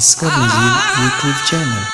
इसका लीजिए YouTube channel.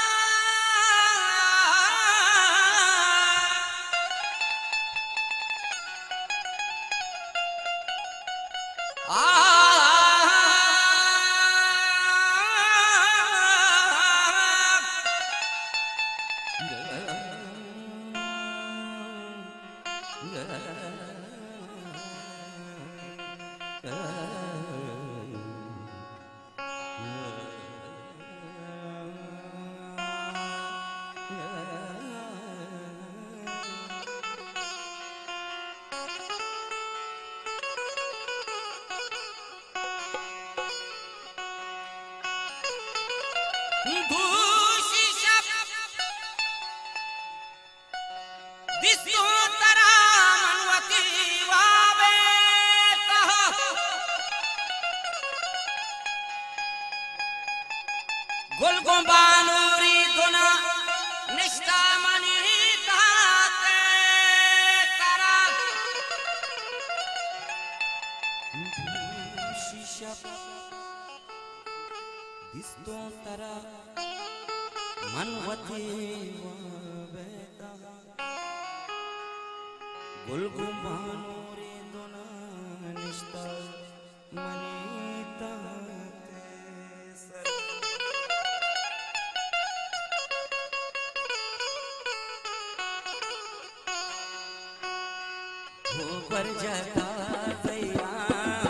गुलगुबानूरी गुना निष्ठा मनी ताते करा शीशा दिस्तो तरा मनवती बेता गुलगुबानूरी गुना निष्ठा मनी ताते ऊपर जाता सैया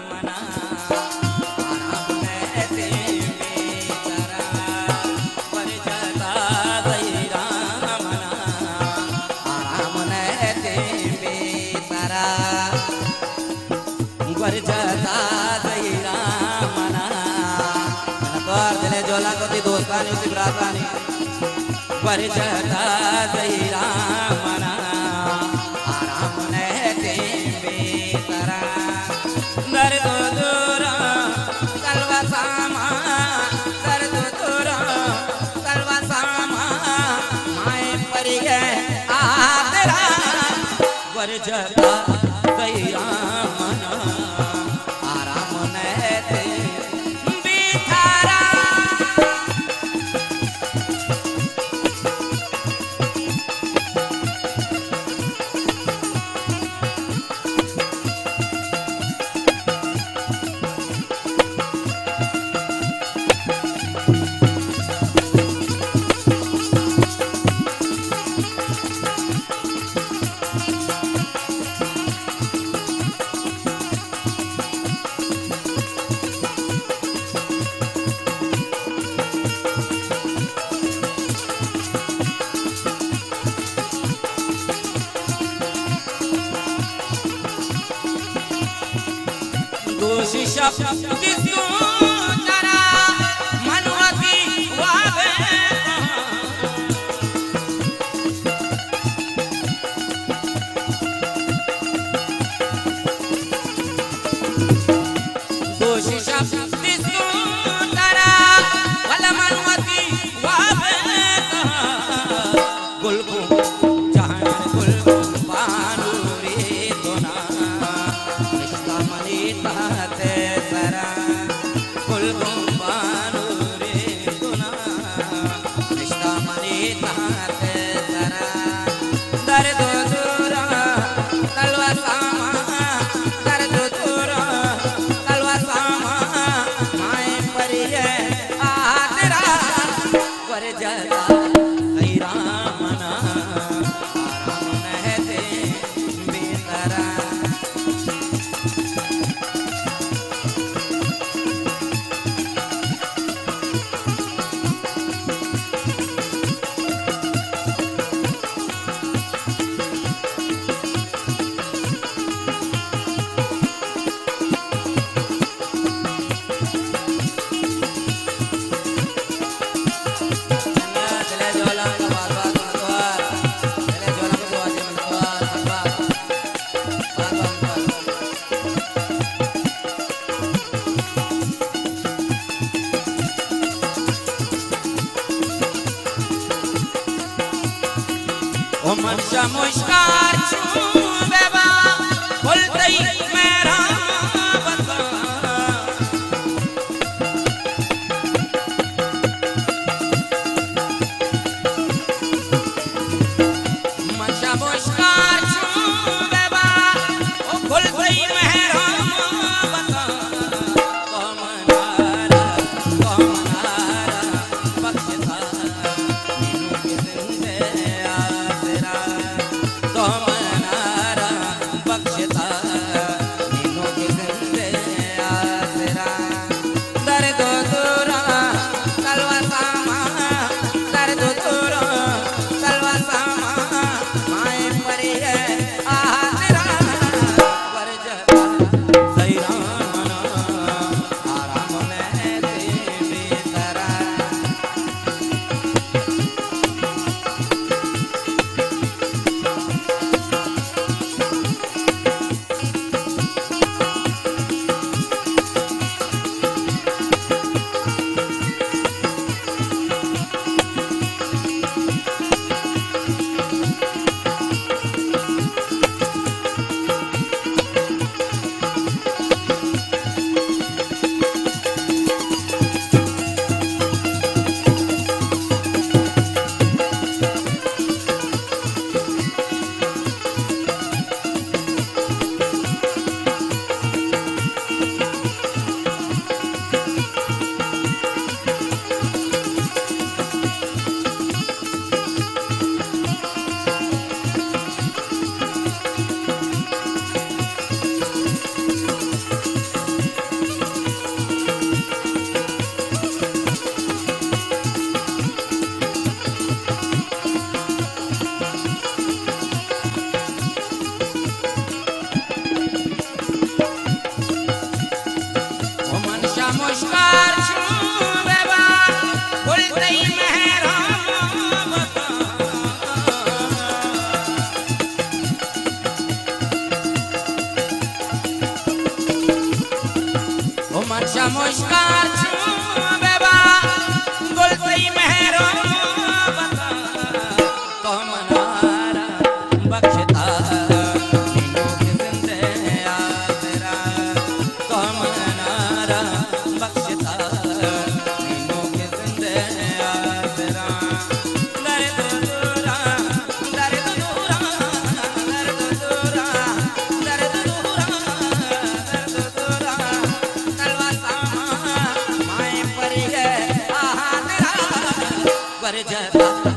मना आराम रहते बेचारा ऊपर जाता सैया मना आराम रहते बेचारा ऊपर जाता सैया मना तो अर्जने जोला को ती दोस्तानी उसी ब्रातानी ऊपर जाता सैया मना आराम रहते बेतरा दर्द दूरा कलवा सामा दर्द दूरा कलवा सामा माए पर गए आदरा वर जगा गैया मना आराम रहते बेतरा शीशा दिसो तारा मनवती वावे दो शीशा दिसो तारा वाला मनवती वावे गुलगु जहान गुलगु बानूरी दोना निष्ठा मनी ताते सरा गुलगुबानूरी दोना निष्ठा मनी ताते सरा दर्द दूरा कलवा सामा दर्द दूरा कलवा सामा माए परिये आदरा वर जगा गैरा मना आराम रहते बेतरा ओ मनशा मुश्कार छू बेबा बोलते मेरा बता बोलते ही मेहरा मनसा मुस्कार बेबा बोलते ही मेहरा तो मनारा बख्शता नीनों के जिंदे आसरा तो मनारा बख्शता नीनों के जिंदे आसरा दर्द दूरा दर्द दूरा दर्द दूरा दर्द दूरा दर्द दूरा तलवा सामा माए पर गए आहा तेरा पर जता